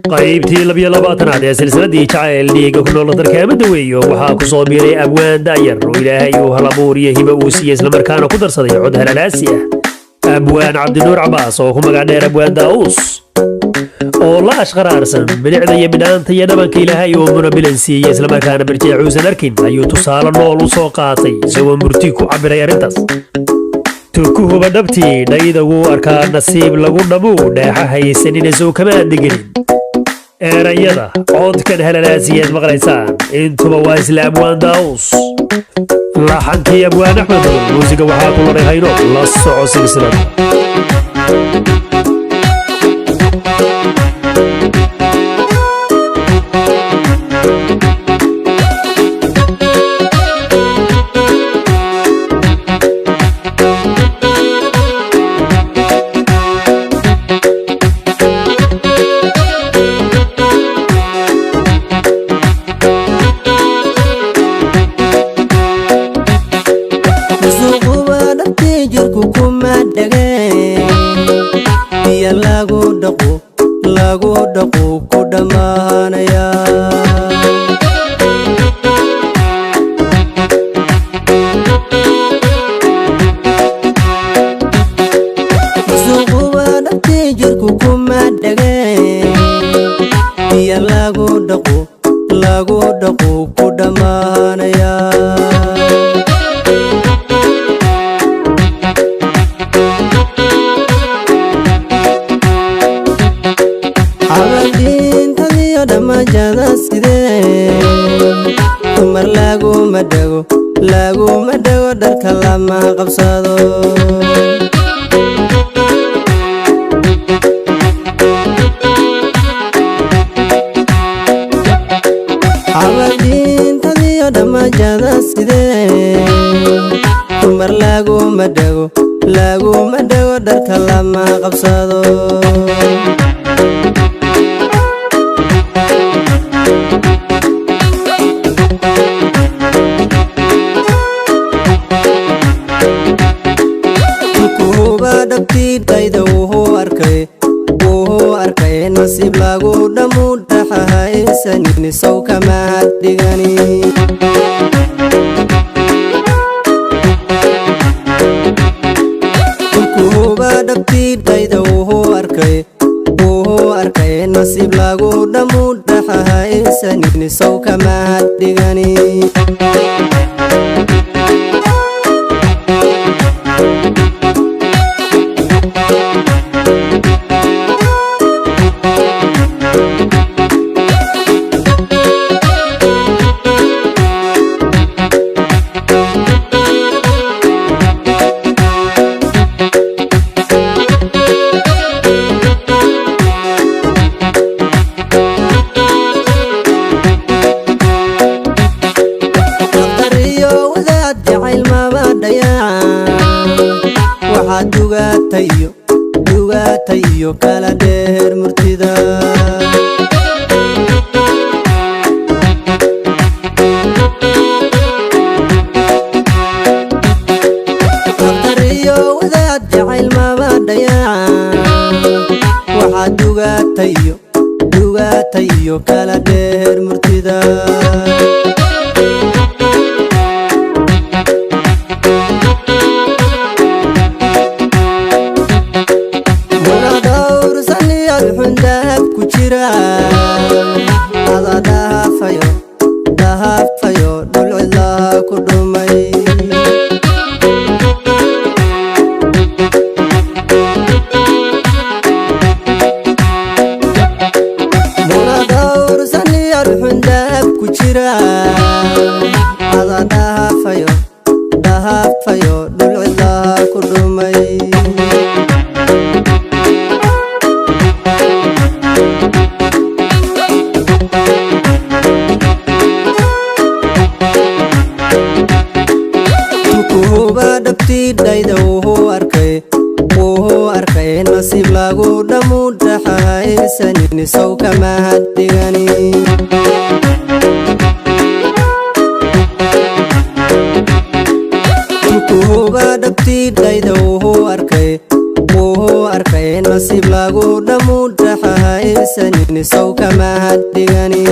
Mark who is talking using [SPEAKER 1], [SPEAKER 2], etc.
[SPEAKER 1] qaybtii 22aad ee silsiladii jacayl dhiiga ku nool darkaamada weeyo waxaa ku soo biiray abwaan daayar oo ilaahay uu halabuur iyo hibo uu siiyay isla markaana ku darsaday cod halalaasi ah abwaan cabdinuur cabaas oo ku magac dheer abwaan daawus oo la ashqaraarsan bilicda iyo bidhaanta iyo dhabanka ilaahay oo munabilan siiyay isla markaana barjeecuusan arkin ayuu tusaale nool u soo qaatay isagoo murti ku cabiray arrintaas tukuhuba dhabtii dhayda wuu arkaa nasiib lagu dhamu dheexa haysanina soo kama degelin erayada codkan halalaasiyeed maqlaysaan intuba waa isla abwaan daawus laxankii abwaan axmed muusiga waxaa ku laray hayno la soco silsilada
[SPEAKER 2] lagu dhaqo ku dhamaanaya suuqa dhabtii jirku kuma dhageen biyo lagu dhaqo ku dhamaanaya dumar laguma dhago dharka lama qabsado abadiintadiyo dhamajada sidee dumar laguma dhago dharka lama qabsado dhabtiidayda wuxuu arkay nasiib lagu dhamu dhaxa haysanin sow kama dhigani kuhuba dhabtiidayda wuxuu arkay nasiib lagu dhamu dhaxa haysanin sow kama dhigani dugaatayo kala dheer murtida aqtariyo wadaad jacayl maba dhayaan waxaa dugaatayo kala dheer murtida dhahafayo dhulcilaha ku dhumay muladawrsaniya dhuxundahab ku jira ada dhahafayo dhulcilaha ku dhumay dhabtiidayda wuxuu arkay nasiib lagu dhamu dhaxa haysanin sow kama dhigani kuhuba dhabtiidayda wuxuu arkay nasiib lagu dhamu dhaxa haysanin sow kama hadhigani